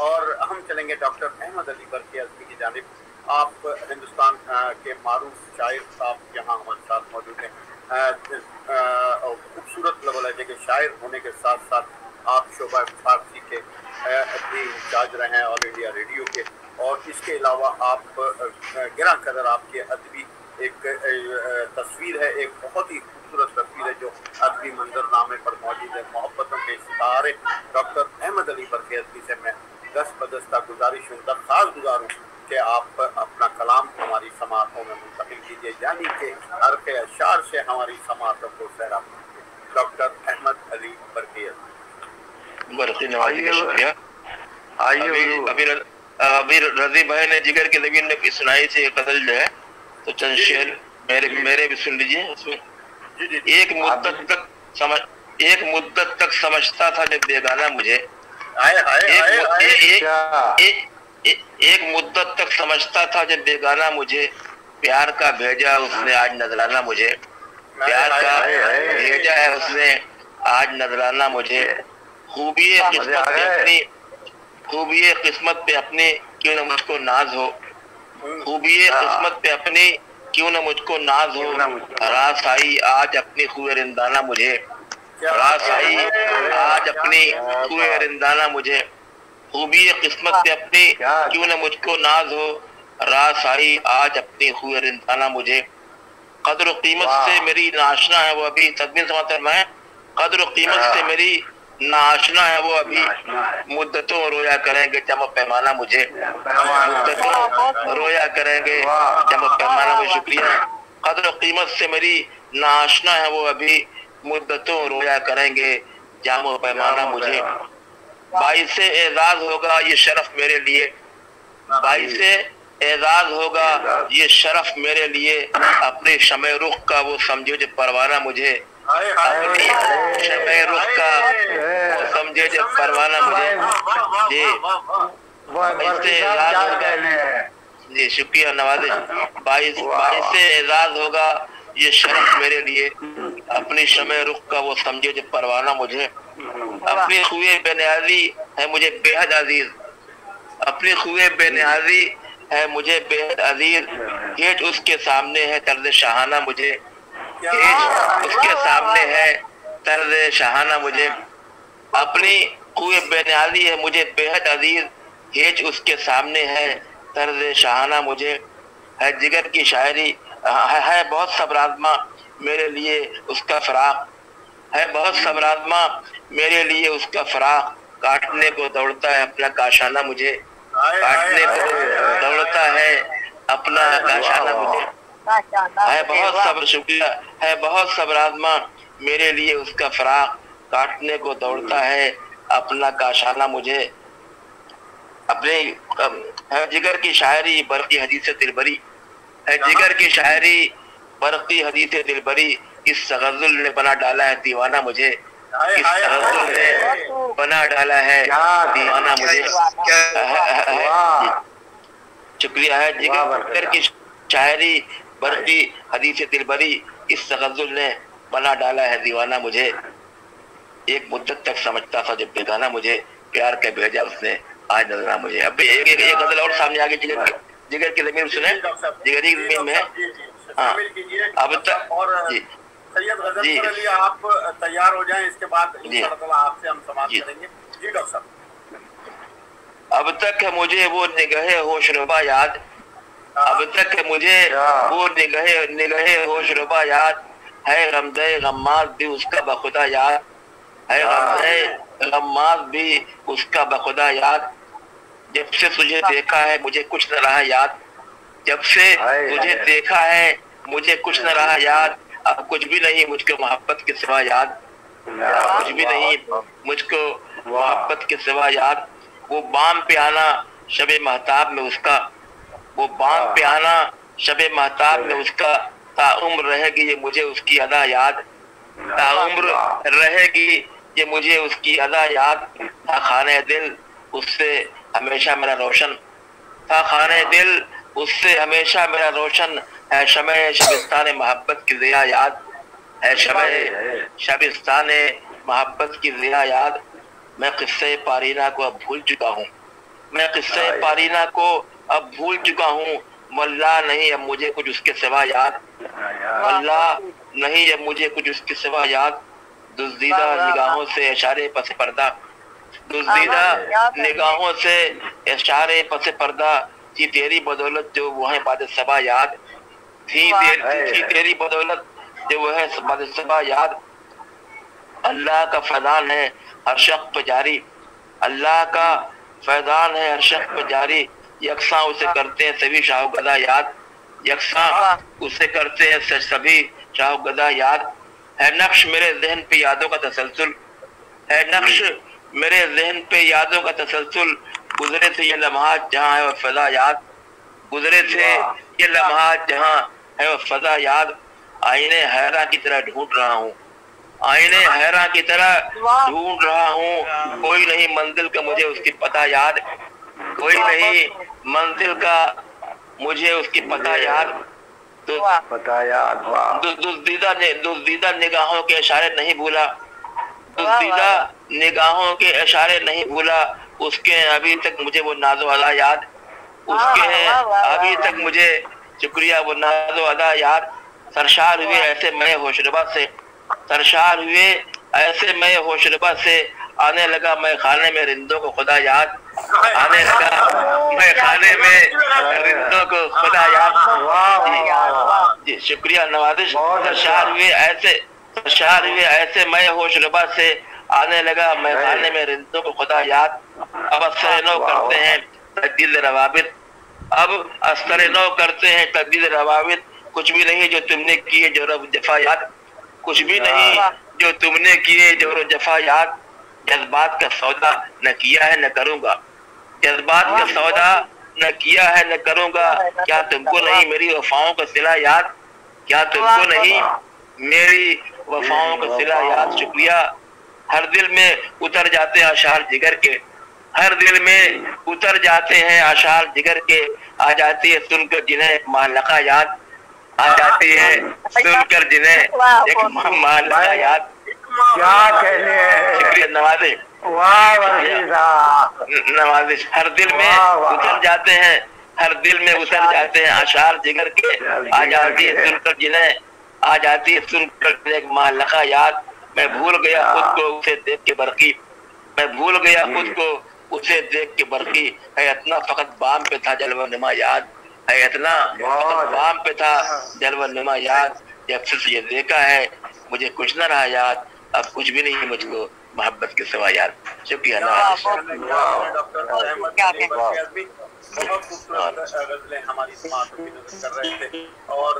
اور ہم چلیں گے ڈاکٹر احمد علی برقی ازمی کی جانب۔ آپ ہندوستان کے معروف شاعر صاحب یہاں ہمارے ساتھ موجود ہیں۔ خوبصورت لب و لہجے کے شاعر ہونے کے ساتھ ساتھ آپ شعبہ فارسی کے بھی انچارج رہے ہیں آل انڈیا ریڈیو کے، اور اس کے علاوہ آپ گراں قدر آپ کے ادبی ایک تصویر ہے، ایک بہت ہی خوبصورت تصویر ہے جو ادبی منظر نامے پر موجود ہے۔ محبتوں کے ستارے ڈاکٹر احمد علی برقی ازمی سے میں دست بدستہ گزارش ہوں، درخواست گزار ہوں کہ آپ اپنا کلام ہماری سماعتوں میں منتقل کیجیے، یعنی کہ حرف اشعار سے ہماری سماعتوں کو سیراب کیجیے۔ ڈاکٹر احمد علی برقی برقی نوازی کا شکریہ۔ ابھی رضی بھائی نے جگر کی زمین میں سنائی تھی غزل جو ہے، تو چند شعر میرے بھی سن لیجیے۔ اس میں ایک مدت تک سمجھتا تھا جب بیگانہ مجھے، ایک مدت تک سمجھتا تھا جب بیگانہ مجھے، پیار کا بھیجا اس نے آج نذرانہ مجھے، پیار کا بھیجا ہے اس نے آج نذرانہ مجھے، خوبی قسمت پہ اپنی کیوں نہ مجھ کو ناز ہو، خوبی قسمت پہ اپنی کیوں نہ مجھ کو ناز ہو، راس آئی آج اپنی خوئے رندانہ مجھے، راس آئی آج اپنی خوئے رندانہ مجھے، خوبی قسمت پہ اپنی کیوں نہ مجھ کو ناز ہو، راس آئی آج اپنی خوئے رندانہ مجھے، قدر و قیمت سے میری ناشنا ہے وہ ابھی، تدبیر سماعت فرمائیں، قدر و قیمت سے میری ناشنا ہے وہ ابھی، مدتوں رویا کریں گے جم و پیمانہ مجھے، مدتوں رویا کریں گے جم و پیمانہ مجھے، شکریہ۔ قدر و قیمت سے میری ناشنا ہے وہ ابھی، مدتوں رویا کریں گے جام و پیمانہ مجھے، باعث اعزاز ہوگا یہ شرف میرے لیے، باعث اعزاز ہوگا یہ شرف میرے لیے، اپنے شمع رخ کا وہ سمجھے جو پروانہ مجھے، اپنی شمع رخ کا وہ سمجھے جو پروانہ مجھے، جی باعث اعزاز ہوگا، جی شکریہ نوازش، باعث اعزاز ہوگا یہ شرف میرے لیے، اپنی شمع رخ کا وہ سمجھے جو پروانہ مجھے، اپنی خوئے بے نیازی ہے مجھے بے حد عزیز، اپنی خوئے بے نیازی ہے مجھے بے حد عزیز، ہیچ اس کے سامنے ہے طرز شاہانہ مجھے، ہیچ اس کے سامنے ہے طرز شاہانہ مجھے، اپنی خوئے بے نیازی ہے مجھے بے حد عزیز، ہیچ اس کے سامنے ہے طرز شاہانہ مجھے، ہے جگر کی شاعری ہے بہت صبر آزما میرے لیے اس کا فراق، ہے بہت صبر آزما میرے لیے اس کا فراق، کاٹنے کو دوڑتا ہے اپنا کاشانہ مجھے، کاٹنے کو دوڑتا ہے اپنا کاشانہ مجھے، ہے بہت صبر، شکریہ، ہے بہت صبر آزما میرے لیے اس کا فراق، کاٹنے کو دوڑتا ہے اپنا کاشانہ مجھے، اپنے ہے جگر کی شاعری برقی حدیث دلبری، ہے جگر کی شاعری برقی حدیث دلبری، اس غزل نے بنا ڈالا ہے دیوانہ مجھے، اس غزل نے بنا ڈالا ہے دیوانہ مجھے، شکریہ، ہے جگر کی شاعری برقی حدیث دلبری، اس غزل نے بنا ڈالا ہے دیوانہ مجھے، ایک مدت تک سمجھتا تھا جب بیگانہ مجھے، پیار کا بھیجا اس نے آج نظرانہ مجھے۔ اب ایک غزل اور سامنے آگے جگر کی زمین سنیں، جگری کی زمین میں ہاں اب تک جی سید غزل کے لیے آپ تیار ہو جائیں، اس کے بعد انشاءاللہ آپ سے ہم سماعت کریں گے۔ جی ڈاکٹر صاحب۔ اب تک ہے مجھے وہ نگہ ہوش ربا یاد، اب تک ہے مجھے وہ نگہ ہوش ربا یاد، ہے غمزہ غماز بھی اس کا بخدا یاد، ہے غمزہ غماز بھی اس کا بخدا یاد، جب سے تجھے دیکھا ہے مجھے کچھ نہ رہا یاد، جب سے تجھے دیکھا ہے مجھے کچھ نہ رہا یاد، اب کچھ بھی نہیں مجھ کو محبت کے سوا یاد، کچھ بھی نہیں مجھ کو محبت کے سوا یاد، وہ بام پہ آنا شب مہتاب میں اس کا، وہ بام پہ آنا شب مہتاب میں اس کا، تا عمر رہے گی یہ مجھے اس کی ادا یاد، تا عمر رہے گی یہ مجھے اس کی ادا یاد، تھا خانہ دل اس سے ہمیشہ میرا روشن، تھا خانہ دل اس سے ہمیشہ میرا روشن، ہے شمع شبستان محبت کی ضیا یاد، ہے شمع شبستان محبت کی ضیا یاد، میں قصے پارینہ کو اب بھول چکا ہوں، میں قصے پارینہ کو اب بھول چکا ہوں، واللہ نہیں اب مجھے کچھ اس کے سوا یاد، واللہ نہیں اب مجھے کچھ اس کے سوا یاد، دزدیدہ نگاہوں سے اشارے پس پردہ، دزدیدہ نگاہوں سے اشارے پس پردہ، تھی تیری بدولت جو وہ ہے باد صبا یاد، تھی تیری بدولت جو وہ ہے باد صبا یاد، اللہ کا فیضان ہے ہر شخص پہ جاری، اللہ کا فیضان ہے ہر شخص پہ جاری، یکساں اسے کرتے ہیں سبھی شاہ و گدا یاد، یکساں اسے کرتے ہیں سبھی شاہ و گدا یاد، ہے نقش میرے ذہن پہ یادوں کا تسلسل، ہے نقش میرے ذہن پہ یادوں کا تسلسل، گزرے تھے یہ لمحات جہاں ہے وہ فضا یاد، گزرے تھے یہ لمحات جہاں ہے وہ فضا یاد، آئینے حیرہ کی طرح ڈھونڈ رہا ہوں، آئینے حیرہ کی طرح ڈھونڈ رہا ہوں، کوئی نہیں منزل کا مجھے اس کی پتہ یاد، کوئی نہیں منزل کا مجھے اس کی پتہ یاد، دزدیدہ نگاہوں کے اشارے نہیں بھولا، دزدیدہ نگاہوں کے اشارے نہیں بھولا، اس کے ابھی تک مجھے وہ ناز و ادا یاد، اس کے ابھی تک مجھے شکریہ وہ ناز و ادا یاد، سرشار ہوئے ایسے میں ہوشربا سے، سرشار ہوئے ایسے میں ہوشربا سے، آنے لگا میں خانے میں رندوں کو خدا یاد، آنے لگا میں خانے میں رندوں کو خدا یاد، جی شکریہ نوازش، سرشار ہوئے ایسے میں ہوشربا سے، آنے لگا میں خانے میں رندوں کو خدا یاد، اب اثر نو کرتے ہیں تبدیل روابط، اب اثر نو کرتے ہیں تبدیل روابط، کچھ بھی نہیں جو تم نے کیے جور و جفا یاد، کچھ بھی نہیں جو تم نے کیے جور و جفا یاد، جذبات کا سودا نہ کیا ہے نہ کروں گا، جذبات کا سودا نہ کیا ہے نہ کروں گا، کیا تم کو نہیں میری وفاؤں کا صلہ یاد، کیا تم کو نہیں میری وفاؤں کا صلہ یاد، شکریہ، ہر دل میں اتر جاتے ہیں اشعار جگر کے، ہر دل میں اتر جاتے ہیں اشعار جگر کے، آ جاتی ہے سن کر جنہیں ایک معلقہ یاد، آ جاتی ہے سن کر جنہیں ایک معلقہ یاد، کیا کہنے ہیں، شکریہ نوازش، نوازش، ہر دل میں اتر جاتے ہیں، ہر دل میں اتر جاتے ہیں اشعار جگر کے، آ جاتی ہے سن کر جنہیں، آ جاتی ہے سن کر ایک معلقہ یاد، میں بھول گیا خود کو اسے دیکھ کے برقی، میں بھول گیا خود کو اسے دیکھ کے برقی، ہے اتنا فقط بام پہ تھا جلوہ نما یاد، ہے اتنا فقط بام پہ تھا جلوہ نما یاد، جب سے یہ دیکھا ہے مجھے کچھ نہ رہا یاد، اب کچھ بھی نہیں مجھ کو محبت کے سوا یاد، شکریہ نوازش۔ ڈاکٹر احمد بہت خوبصورت غزلیں ہماری سماعتوں کی نظر کر رہے تھے، اور